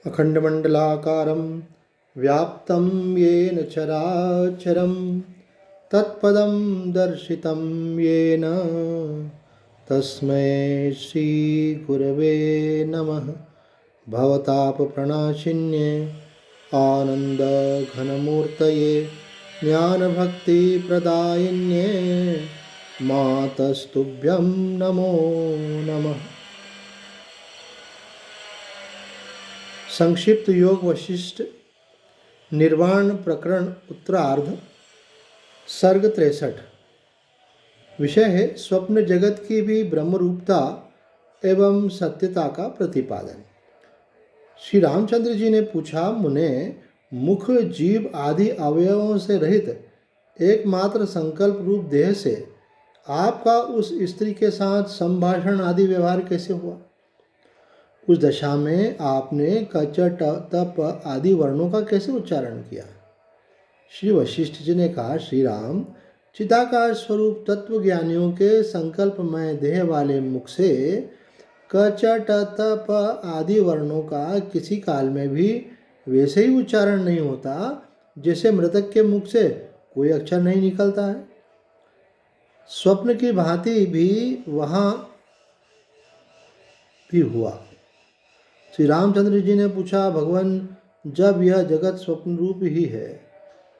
अखंडमंडलाकारं व्याप्तं येन चराचरं तत्पदं दर्शितं येन तस्मै श्रीगुरवे नमः। भवतापप्रणाशिन्ये आनन्दघनमूर्तये ज्ञानभक्तिप्रदायिन्ये मातस्तुभ्यं नमो नमः। संक्षिप्त योग वशिष्ठ निर्वाण प्रकरण उत्तरार्ध सर्ग 63। विषय है स्वप्न जगत की भी ब्रह्मरूपता एवं सत्यता का प्रतिपादन। श्री रामचंद्र जी ने पूछा, मुने, मुख जीव आदि अवयवों से रहित एकमात्र संकल्प रूप देह से आपका उस स्त्री के साथ संभाषण आदि व्यवहार कैसे हुआ? उस दशा में आपने कच तप आदि वर्णों का कैसे उच्चारण किया? श्री वशिष्ठ जी ने कहा, श्री राम, चिदाकार स्वरूप तत्वज्ञानियों के संकल्पमय देह वाले मुख से कच तप आदि वर्णों का किसी काल में भी वैसे ही उच्चारण नहीं होता जैसे मृतक के मुख से कोई अक्षर नहीं निकलता है। स्वप्न की भांति भी वहाँ भी हुआ। श्री रामचंद्र जी ने पूछा, भगवान, जब यह जगत स्वप्न रूप ही है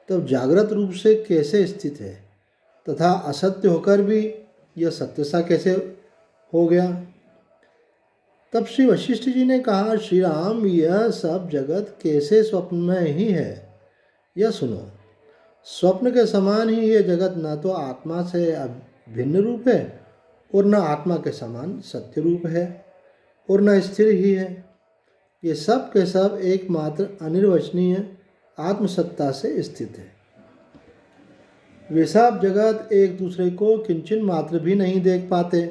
तब जागृत रूप से कैसे स्थित है तथा असत्य होकर भी यह सत्य सा कैसे हो गया? तब श्री वशिष्ठ जी ने कहा, श्री राम, यह सब जगत कैसे स्वप्न में ही है यह सुनो। स्वप्न के समान ही यह जगत न तो आत्मा से भिन्न रूप है और न आत्मा के समान सत्य रूप है और न स्थिर ही है। ये सब के सब एकमात्र अनिर्वचनीय आत्मसत्ता से स्थित है। वे सब जगत एक दूसरे को किंचन मात्र भी नहीं देख पाते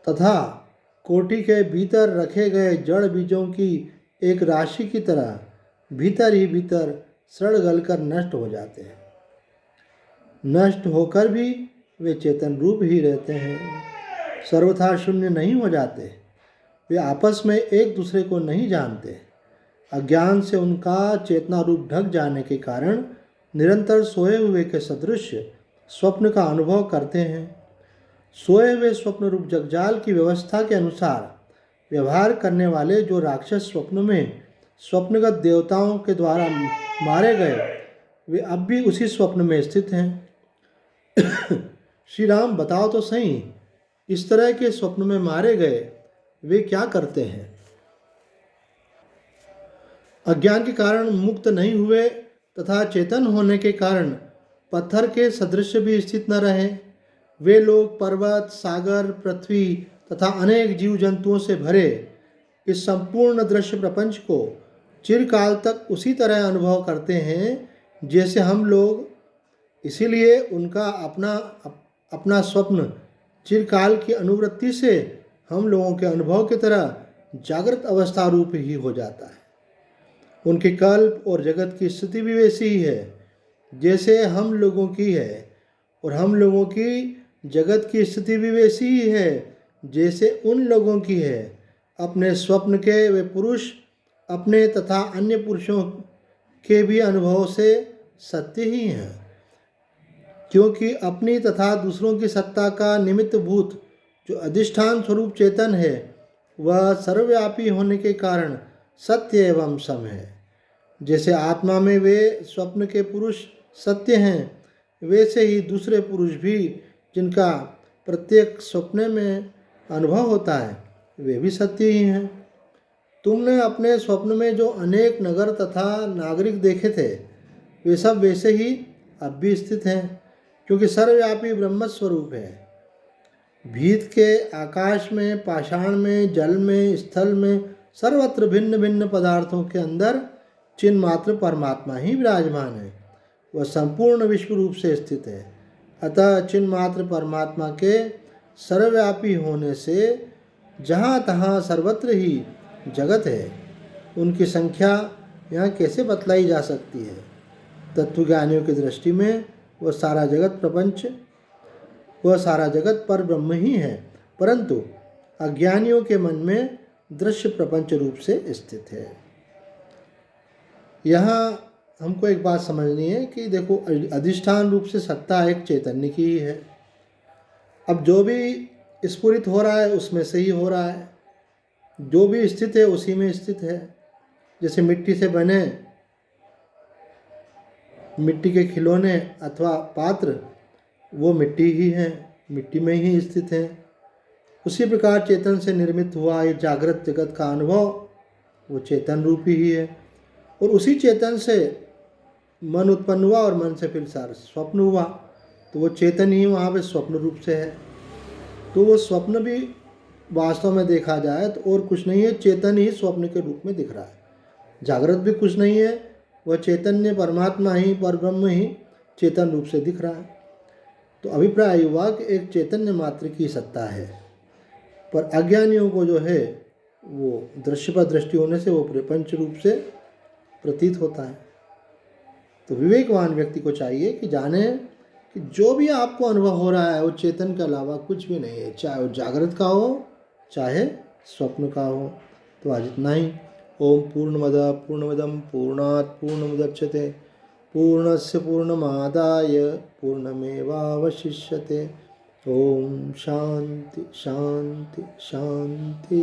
तथा कोटि के भीतर रखे गए जड़ बीजों की एक राशि की तरह भीतर ही भीतर सड़ गलकर नष्ट हो जाते हैं। नष्ट होकर भी वे चेतन रूप ही रहते हैं, सर्वथा शून्य नहीं हो जाते। वे आपस में एक दूसरे को नहीं जानते। अज्ञान से उनका चेतना रूप ढक जाने के कारण निरंतर सोए हुए के सदृश स्वप्न का अनुभव करते हैं। सोए हुए स्वप्न रूप जगजाल की व्यवस्था के अनुसार व्यवहार करने वाले जो राक्षस स्वप्न में स्वप्नगत देवताओं के द्वारा मारे गए, वे अब भी उसी स्वप्न में स्थित हैं। श्री राम, बताओ तो सही, इस तरह के स्वप्न में मारे गए वे क्या करते हैं? अज्ञान के कारण मुक्त नहीं हुए तथा चेतन होने के कारण पत्थर के सदृश भी स्थित न रहे, वे लोग पर्वत, सागर, पृथ्वी तथा अनेक जीव जंतुओं से भरे इस संपूर्ण दृश्य प्रपंच को चिरकाल तक उसी तरह अनुभव करते हैं जैसे हम लोग। इसीलिए उनका अपना स्वप्न चिरकाल की अनुवृत्ति से हम लोगों के अनुभव की तरह जागृत अवस्था रूप ही हो जाता है। उनके कल्प और जगत की स्थिति भी वैसी ही है जैसे हम लोगों की है, और हम लोगों की जगत की स्थिति भी वैसी ही है जैसे उन लोगों की है। अपने स्वप्न के वे पुरुष अपने तथा अन्य पुरुषों के भी अनुभव से सत्य ही हैं, क्योंकि अपनी तथा दूसरों की सत्ता का निमित्त भूत जो अधिष्ठान स्वरूप चेतन है वह सर्वव्यापी होने के कारण सत्य एवं सम है। जैसे आत्मा में वे स्वप्न के पुरुष सत्य हैं, वैसे ही दूसरे पुरुष भी जिनका प्रत्येक स्वप्न में अनुभव होता है वे भी सत्य ही हैं। तुमने अपने स्वप्न में जो अनेक नगर तथा नागरिक देखे थे वे सब वैसे ही अब भी स्थित हैं, क्योंकि सर्वव्यापी ब्रह्म स्वरूप है। भीत के आकाश में, पाषाण में, जल में, स्थल में, सर्वत्र भिन्न भिन्न पदार्थों के अंदर चिन्ह मात्र परमात्मा ही विराजमान है। वह संपूर्ण विश्व रूप से स्थित है। अतः चिन्ह मात्र परमात्मा के सर्वव्यापी होने से जहाँ तहाँ सर्वत्र ही जगत है। उनकी संख्या यहाँ कैसे बतलाई जा सकती है? तत्वज्ञानियों की दृष्टि में वह सारा जगत पर ब्रह्म ही है, परंतु अज्ञानियों के मन में दृश्य प्रपंच रूप से स्थित है। यहाँ हमको एक बात समझनी है कि देखो, अधिष्ठान रूप से सत्ता एक चैतन्य की ही है। अब जो भी स्फुरित हो रहा है उसमें से ही हो रहा है, जो भी स्थित है उसी में स्थित है। जैसे मिट्टी से बने मिट्टी के खिलौने अथवा पात्र, वो मिट्टी ही है, मिट्टी में ही स्थित है। उसी प्रकार चेतन से निर्मित हुआ ये जागृत जगत का अनुभव, वो चेतन रूपी ही है। और उसी चेतन से मन उत्पन्न हुआ और मन से फिर सारा स्वप्न हुआ, तो वो चेतन ही वहाँ पे स्वप्न रूप से है। तो वो स्वप्न भी वास्तव में देखा जाए तो और कुछ नहीं है, चेतन ही स्वप्न के रूप में दिख रहा है। जागृत भी कुछ नहीं है, वह चैतन्य परमात्मा ही, परब्रह्म ही चेतन रूप से दिख रहा है। तो अभिप्राय हुआ कि एक चैतन्य मात्र की सत्ता है, पर अज्ञानियों को जो है वो दृश्य पर दृष्टि होने से वो प्रपंच रूप से प्रतीत होता है। तो विवेकवान व्यक्ति को चाहिए कि जाने कि जो भी आपको अनुभव हो रहा है वो चेतन के अलावा कुछ भी नहीं है, चाहे वो जागृत का हो चाहे स्वप्न का हो। तो आज इतना ही। ओम पूर्णमदः पूर्णमिदं पूर्णात् पूर्णमुदच्यते पूर्णस्य पूर्णमादाय पूर्णमेवावशिष्यते। ओम शांति शांति शांति।